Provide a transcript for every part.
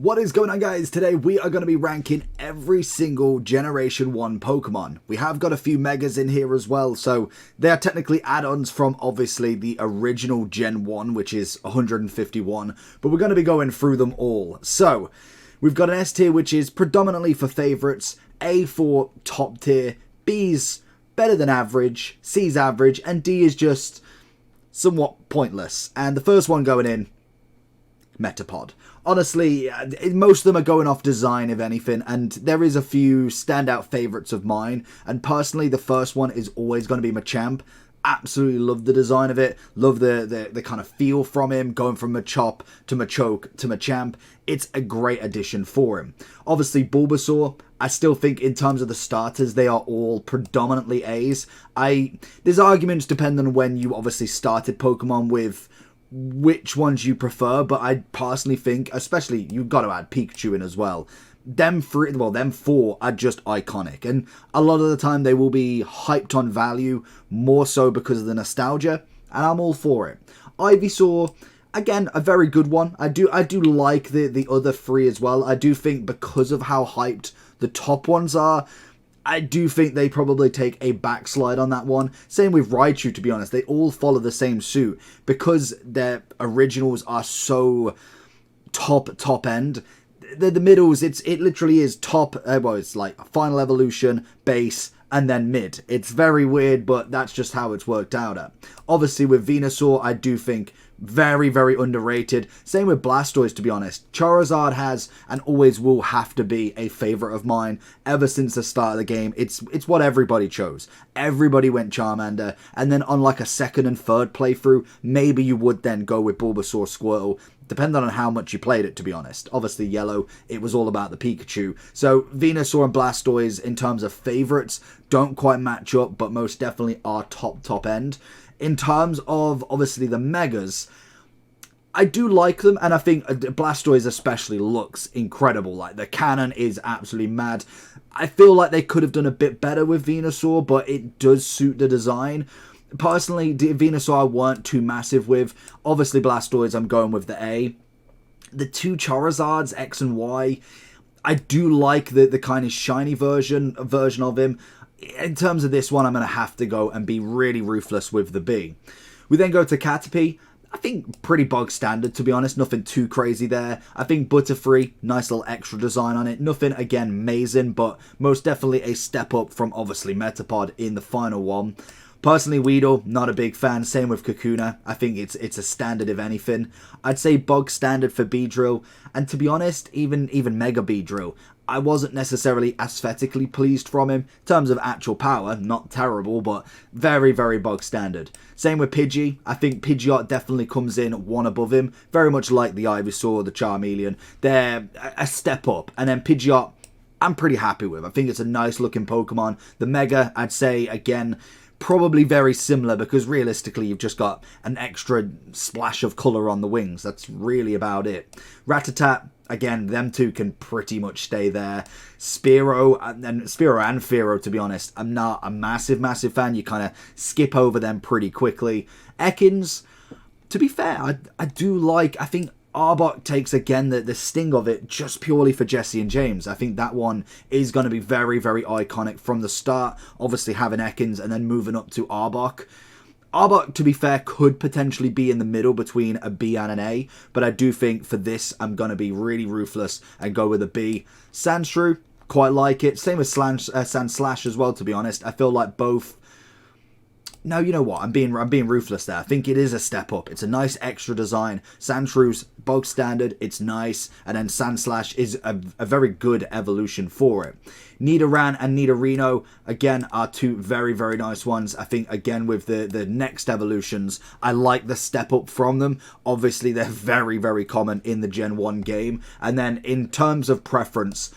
What is going on, guys? Today we are going to be ranking every single Generation 1 Pokemon. We have got a few Megas in here as well, so they are technically add-ons from obviously the original Gen 1, which is 151, but we're going to be going through them all. So, we've got an S tier which is predominantly for favourites, A for top tier, B's better than average, C's average, and D is just somewhat pointless. And the first one going in, Metapod. Honestly, most of them are going off design, if anything, and there is a few standout favourites of mine, and personally the first one is always going to be Machamp. Absolutely love the design of it, love the kind of feel from him, going from Machop to Machoke to Machamp. It's a great addition for him. Obviously Bulbasaur, I still think in terms of the starters, they are all predominantly A's. There's arguments depending on when you obviously started Pokemon with which ones you prefer, but I personally think, especially, you've got to add Pikachu in as well. Them four are just iconic, and a lot of the time they will be hyped on value, more so because of the nostalgia, and I'm all for it. Ivysaur, again, a very good one. I do like the other three as well. I do think because of how hyped the top ones are, I do think they probably take a backslide on that one. Same with Raichu, to be honest. They all follow the same suit. Because their originals are so top end, the middles, it literally is top, it's like Final Evolution, base, and then mid. It's very weird, but that's just how it's worked out at. Obviously, with Venusaur, I do think very, very underrated. Same with Blastoise, to be honest. Charizard has and always will have to be a favourite of mine ever since the start of the game. It's what everybody chose. Everybody went Charmander, and then on like a second and third playthrough, maybe you would then go with Bulbasaur, Squirtle, depending on how much you played it, to be honest. Obviously, Yellow, it was all about the Pikachu. So, Venusaur and Blastoise, in terms of favourites, don't quite match up, but most definitely are top end. In terms of, obviously, the Megas, I do like them, and I think Blastoise especially looks incredible. Like, the cannon is absolutely mad. I feel like they could have done a bit better with Venusaur, but it does suit the design. Personally, Venusaur I weren't too massive with. Obviously, Blastoise, I'm going with the A. The two Charizards, X and Y, I do like the kind of shiny version of him. In terms of this one, I'm going to have to go and be really ruthless with the B. We then go to Caterpie. I think pretty bog standard, to be honest. Nothing too crazy there. I think Butterfree, nice little extra design on it. Nothing, again, amazing, but most definitely a step up from, obviously, Metapod in the final one. Personally, Weedle, not a big fan. Same with Kakuna. I think it's a standard, if anything. I'd say bog standard for Beedrill. And to be honest, even Mega Beedrill, I wasn't necessarily aesthetically pleased from him. In terms of actual power, not terrible, but very, very bog standard. Same with Pidgey. I think Pidgeot definitely comes in one above him. Very much like the Ivysaur, the Charmeleon. They're a step up. And then Pidgeot, I'm pretty happy with. I think it's a nice looking Pokemon. The Mega, I'd say, again, probably very similar, because realistically you've just got an extra splash of colour on the wings. That's really about it. Rattata, again, them two can pretty much stay there. Spearow and Fearow, to be honest, I'm not a massive fan. You kind of skip over them pretty quickly. Ekans, to be fair, I do like, I think Arbok takes, again, the sting of it just purely for Jesse and James. I think that one is going to be very, very iconic from the start. Obviously having Ekans and then moving up to Arbok. Arbok, to be fair, could potentially be in the middle between a B and an A, but I do think for this, I'm going to be really ruthless and go with a B. Sandshrew, quite like it. Same with Sandslash as well, to be honest. I feel like both... No, you know what? I'm being ruthless there. I think it is a step up. It's a nice extra design. Sandshrew's bog standard. It's nice. And then Sandslash is a very good evolution for it. Nidoran and Nidorino, again, are two very, very nice ones. I think, again, with the next evolutions, I like the step up from them. Obviously, they're very, very common in the Gen 1 game. And then, in terms of preference,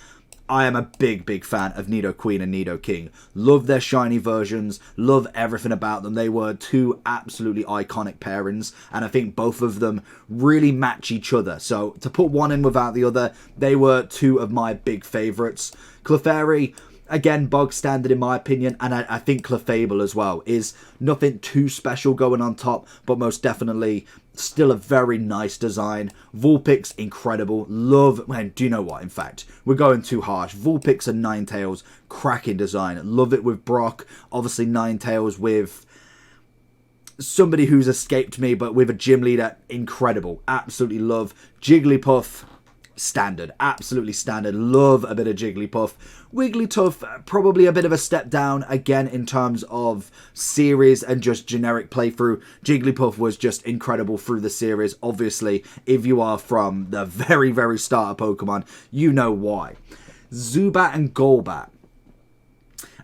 I am a big fan of Nidoqueen and Nidoking. Love their shiny versions. Love everything about them. They were two absolutely iconic pairings, and I think both of them really match each other. So to put one in without the other, they were two of my big favourites. Clefairy, again, bog standard in my opinion, and I think Clefable as well is nothing too special going on top, but most definitely Still a very nice design. Vulpix, incredible. Love, man, do you know what? In fact, we're going too harsh. Vulpix and Ninetales, cracking design. Love it with Brock. Obviously, Ninetales with somebody who's escaped me, but with a gym leader, incredible. Absolutely love. Jigglypuff, standard. Absolutely standard. Love a bit of Jigglypuff. Wigglytuff, probably a bit of a step down, again, in terms of series and just generic playthrough. Jigglypuff was just incredible through the series. Obviously, if you are from the very, very start of Pokemon, you know why. Zubat and Golbat.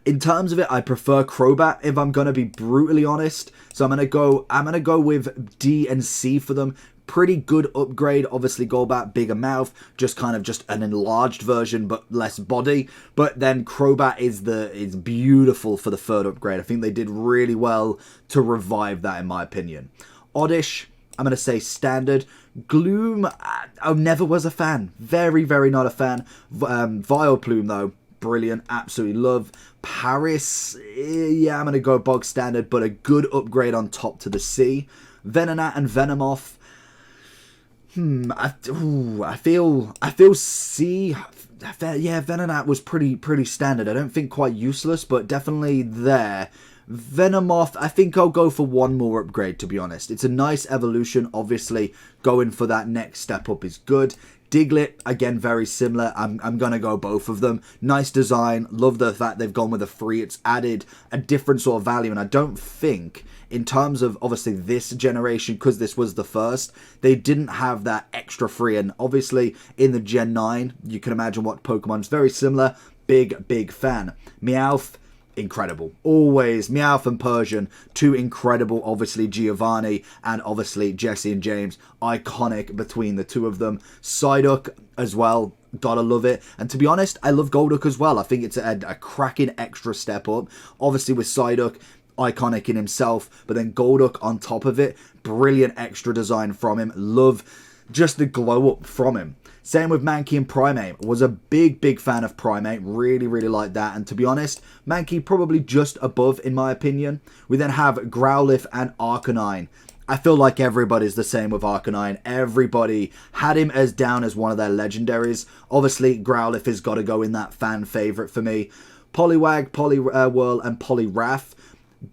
In terms of it, I prefer Crobat, if I'm going to be brutally honest. So I'm going to go with D and C for them. Pretty good upgrade. Obviously, Golbat, bigger mouth, just an enlarged version, but less body. But then Crobat is beautiful for the third upgrade. I think they did really well to revive that, in my opinion. Oddish, I'm going to say standard. Gloom, I never was a fan. Very, very not a fan. Vileplume, though, brilliant. Absolutely love. Paris, yeah, I'm going to go bog standard, but a good upgrade on top to the C. Venonat and Venomoth. I feel C. Yeah, Venonat was pretty standard. I don't think quite useless, but definitely there. Venomoth, I think I'll go for one more upgrade, to be honest. It's a nice evolution. Obviously, going for that next step up is good. Diglett, again, very similar. I'm going to go both of them. Nice design. Love the fact they've gone with a free. It's added a different sort of value. And I don't think, in terms of, obviously, this generation, because this was the first, they didn't have that extra free. And obviously, in the Gen 9, you can imagine what Pokemon's very similar. Big fan. Meowth, incredible. Always. Meowth and Persian, two incredible, obviously Giovanni and obviously Jesse and James. Iconic between the two of them. Psyduck as well. Gotta love it. And to be honest, I love Golduck as well. I think it's a cracking extra step up. Obviously with Psyduck, iconic in himself, but then Golduck on top of it. Brilliant extra design from him. Love just the glow up from him. Same with Mankey and Primeape. Was a big fan of Primeape. Really liked that. And to be honest, Mankey probably just above, in my opinion. We then have Growlithe and Arcanine. I feel like everybody's the same with Arcanine. Everybody had him as down as one of their legendaries. Obviously, Growlithe has got to go in that fan favourite for me. Poliwag, Poliwhirl, and Poliwrath.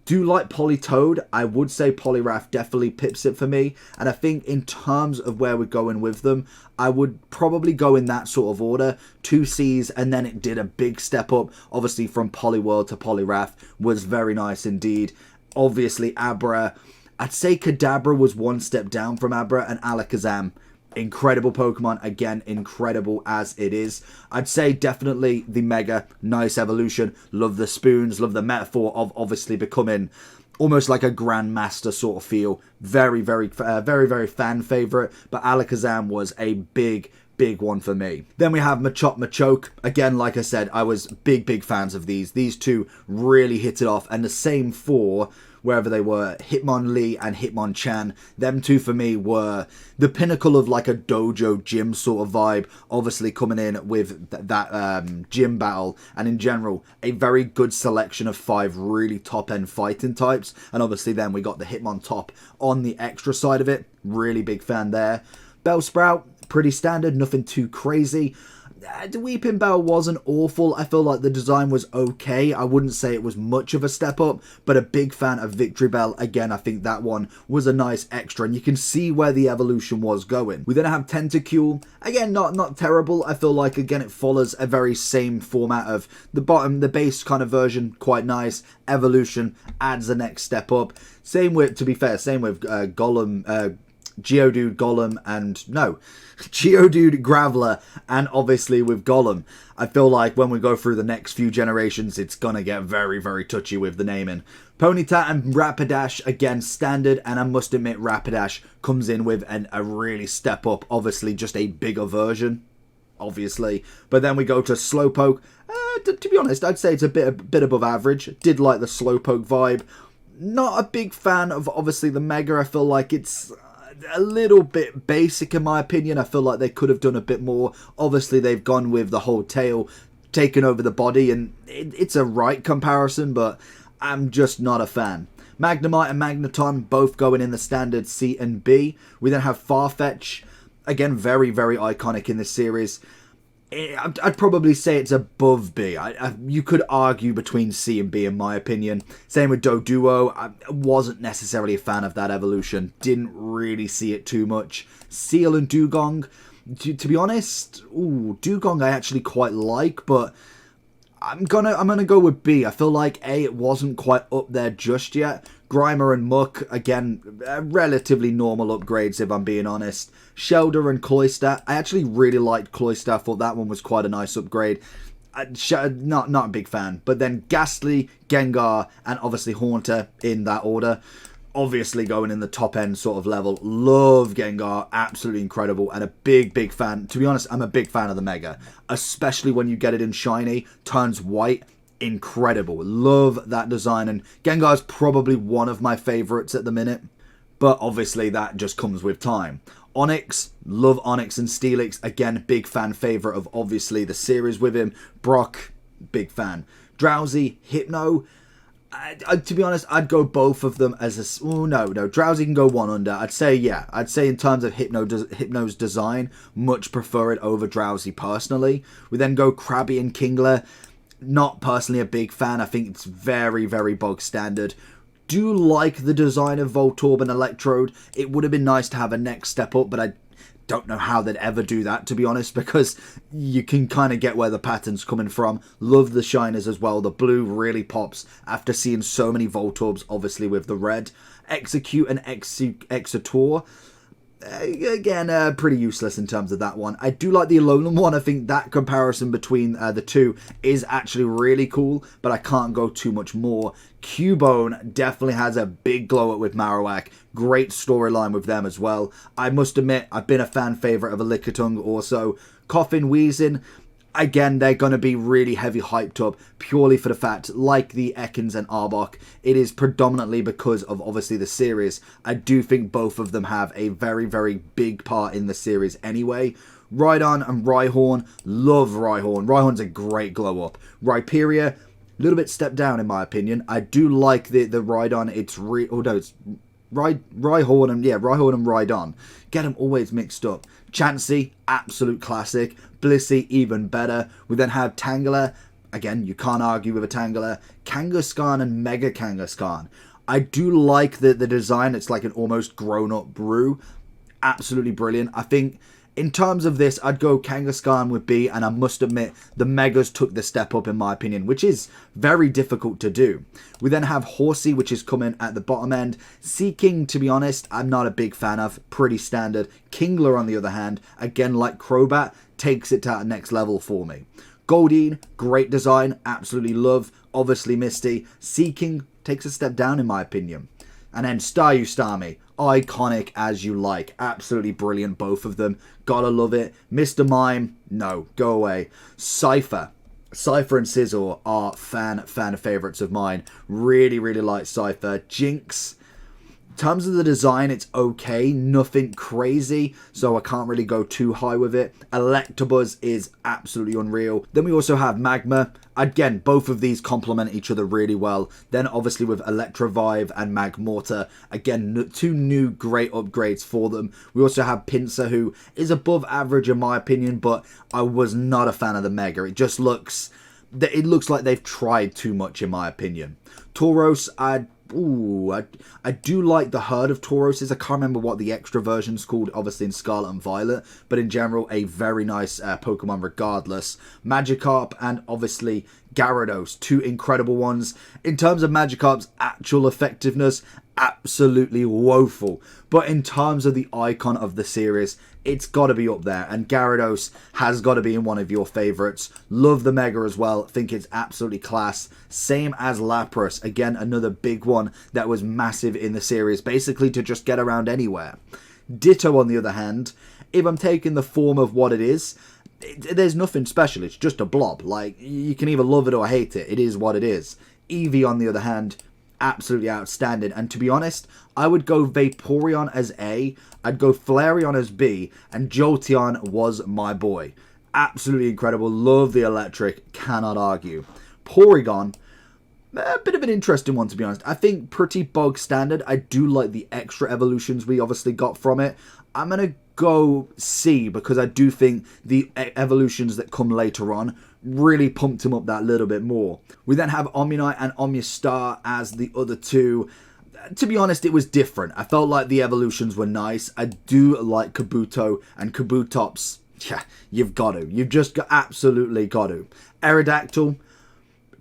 Do like Politoed. I would say Poliwrath definitely pips it for me. And I think in terms of where we're going with them, I would probably go in that sort of order. 2 C's, and then it did a big step up. Obviously from Poliwhirl to Poliwrath was very nice indeed. Obviously Abra. I'd say Kadabra was one step down from Abra, and Alakazam. Incredible Pokemon. Again, incredible as it is. I'd say definitely the Mega. Nice evolution. Love the spoons. Love the metaphor of obviously becoming almost like a Grandmaster sort of feel. Very fan favourite. But Alakazam was a big one for me. Then we have Machop Machoke. Again, like I said, I was big fans of these. These two really hit it off. And the same for wherever they were, Hitmonlee and Hitmonchan. Them two for me were the pinnacle of like a dojo gym sort of vibe. Obviously coming in with that gym battle, and in general, a very good selection of 5 really top-end fighting types. And obviously then we got the Hitmontop on the extra side of it. Really big fan there. Bellsprout, pretty standard, nothing too crazy. The Weeping Bell wasn't awful. I feel like the design was okay. I wouldn't say it was much of a step up, but a big fan of Victory Bell. Again, I think that one was a nice extra, and you can see where the evolution was going. We then have Tentacule. Again, not terrible. I feel like, again, it follows a very same format of the base kind of version, quite nice. Evolution adds the next step up. Same with Golem, Geodude, Golem, and Geodude, Graveler, and obviously with Golem. I feel like when we go through the next few generations, it's gonna get very touchy with the naming. Ponyta and Rapidash, again, standard, and I must admit Rapidash comes in with a really step up, obviously just a bigger version, obviously. But then we go to Slowpoke. To be honest, I'd say it's a bit above average. Did like the Slowpoke vibe. Not a big fan of, obviously, the Mega. I feel like it's a little bit basic in my opinion. I feel like they could have done a bit more. Obviously they've gone with the whole tail taking over the body, and it's a right comparison, but I'm just not a fan. Magnemite and Magneton both going in the standard C and B. We then have Farfetch, again, very, very iconic in this series. I'd probably say it's above B. You could argue between C and B in my opinion. Same with Doduo. I wasn't necessarily a fan of that evolution. Didn't really see it too much. Seal and Dugong. To be honest, Dugong I actually quite like, but I'm gonna go with B. I feel like A, it wasn't quite up there just yet. Grimer and Muck, again, relatively normal upgrades if I'm being honest. Shelder and Cloyster, I actually really liked Cloyster. I thought that one was quite a nice upgrade. Not a big fan. But then Ghastly, Gengar, and obviously Haunter in that order. Obviously going in the top end sort of level. Love Gengar, absolutely incredible, and a big fan. To be honest, I'm a big fan of the Mega, especially when you get it in shiny, turns white. Incredible. Love that design, and Gengar's probably one of my favorites at the minute, but obviously that just comes with time. Onyx, love Onyx and Steelix, again, big fan favorite of obviously the series with him. Brock, big fan. Drowsy, Hypno, to be honest, I'd go both of them as a... Oh, no. Drowsy can go one under. I'd say in terms of Hypno's design, much prefer it over Drowsy personally. We then go Krabby and Kingler. Not personally a big fan. I think it's very, very bog standard. Do like the design of Voltorb and Electrode. It would have been nice to have a next step up, but I don't know how they'd ever do that, to be honest, because you can kind of get where the pattern's coming from. Love the shiners as well. The blue really pops after seeing so many Voltorbs, obviously, with the red. Execute and Exetor. Again, pretty useless in terms of that one. I do like the Alolan one. I think that comparison between the two is actually really cool, but I can't go too much more. Cubone definitely has a big glow up with Marowak. Great storyline with them as well. I must admit, I've been a fan favourite of a Lickitung also. Coffin, Wheezing, again, they're going to be really heavy hyped up purely for the fact, like the Ekans and Arbok, it is predominantly because of obviously the series. I do think both of them have a very, very big part in the series anyway. Rhydon and Rhyhorn, love Rhyhorn. Rhyhorn's a great glow up. Rhyperior, a little bit stepped down in my opinion. I do like the Rhydon. It's Rhyhorn and Rhydon. Get them always mixed up. Chansey, absolute classic. Blissey, even better. We then have Tangela. Again, you can't argue with a Tangela. Kangaskhan and Mega Kangaskhan. I do like the design. It's like an almost grown-up brew. Absolutely brilliant. I think in terms of this, I'd go Kangaskhan with B, and I must admit, the Megas took the step up in my opinion, which is very difficult to do. We then have Horsey, which is coming at the bottom end. Seaking, to be honest, I'm not a big fan of. Pretty standard. Kingler, on the other hand, again like Crobat, takes it to that next level for me. Goldeen, great design, absolutely love. Obviously Misty. Seaking takes a step down in my opinion. And then Staryu Starmie, iconic as you like. Absolutely brilliant, both of them. Gotta love it. Mr. Mime, no, go away. Cypher and Scizor are fan favorites of mine. Really, really like Cypher. Jinx, in terms of the design, it's okay. Nothing crazy, so I can't really go too high with it. Electabuzz is absolutely unreal. Then we also have Magma. Again, both of these complement each other really well. Then obviously with Electrovive and Magmortar, again, two new great upgrades for them. We also have Pinsir, who is above average in my opinion, but I was not a fan of the Mega. It just looks... It looks like they've tried too much in my opinion. Tauros, I do like the herd of Tauroses. I can't remember what the extra version's called, obviously in Scarlet and Violet, but in general, a very nice Pokemon regardless. Magikarp and obviously Gyarados, two incredible ones. In terms of Magikarp's actual effectiveness, absolutely woeful. But in terms of the icon of the series, it's got to be up there. And Gyarados has got to be in one of your favourites. Love the Mega as well. Think it's absolutely class. Same as Lapras. Again, another big one that was massive in the series. Basically to just get around anywhere. Ditto, on the other hand, if I'm taking the form of what it is, there's nothing special. It's just a blob. Like, you can either love it or hate it. It is what it is. Eevee, on the other hand, absolutely outstanding. And to be honest, I would go Vaporeon as A, I'd go Flareon as B, and Jolteon was my boy. Absolutely incredible. Love the electric. Cannot argue. Porygon, A bit of an interesting one, to be honest. I think pretty bog standard. I do like the extra evolutions we obviously got from it. I'm going to go C because I do think the evolutions that come later on really pumped him up that little bit more. We then have Omni and Omnistar as the other two. To be honest, it was different. I felt like the evolutions were nice. I do like Kabuto and Kabutops. Yeah, you've got to. You've just absolutely got to. Aerodactyl,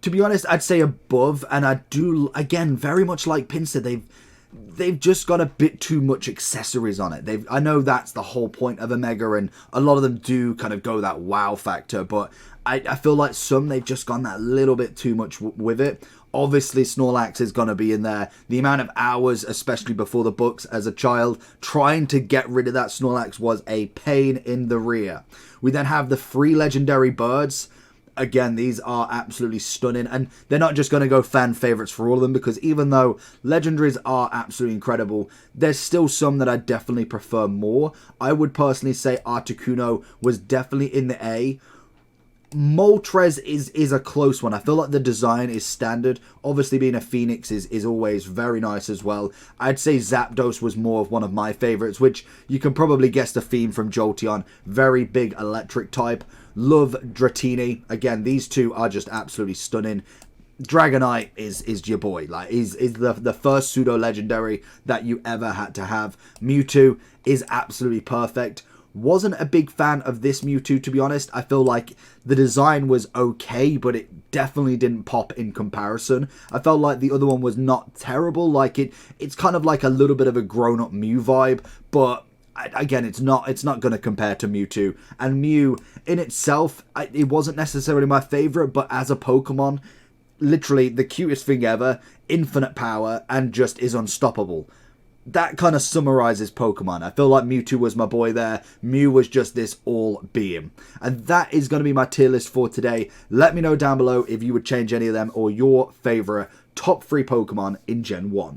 to be honest, I'd say above, and I do, again, very much like Pinsir, they've just got a bit too much accessories on it. I know that's the whole point of a Mega, and a lot of them do kind of go that wow factor, but I feel like they've just gone that little bit too much with it. Obviously, Snorlax is going to be in there. The amount of hours, especially before the books as a child, trying to get rid of that Snorlax was a pain in the rear. We then have the 3 legendary birds. Again, these are absolutely stunning, and they're not just going to go fan favorites for all of them, because even though legendaries are absolutely incredible, there's still some that I definitely prefer more. I would personally say Articuno was definitely in the A. Moltres is a close one. I feel like the design is standard. Obviously, being a Phoenix is always very nice as well. I'd say Zapdos was more of one of my favorites, which you can probably guess the theme from Jolteon. Very big electric type. Love Dratini. Again, these two are just absolutely stunning. Dragonite is your boy. Like, is the first pseudo-legendary that you ever had to have. Mewtwo is absolutely perfect. Wasn't a big fan of this Mewtwo, to be honest. I feel like the design was okay, but it definitely didn't pop in comparison. I felt like the other one was not terrible. Like, it's kind of like a little bit of a grown-up Mew vibe, but again, it's not going to compare to Mewtwo. And Mew, in itself, it wasn't necessarily my favorite, but as a Pokemon, literally the cutest thing ever, infinite power, and just is unstoppable. That kind of summarizes Pokemon. I feel like Mewtwo was my boy there. Mew was just this all being. And that is going to be my tier list for today. Let me know down below if you would change any of them or your favorite top 3 Pokemon in Gen 1.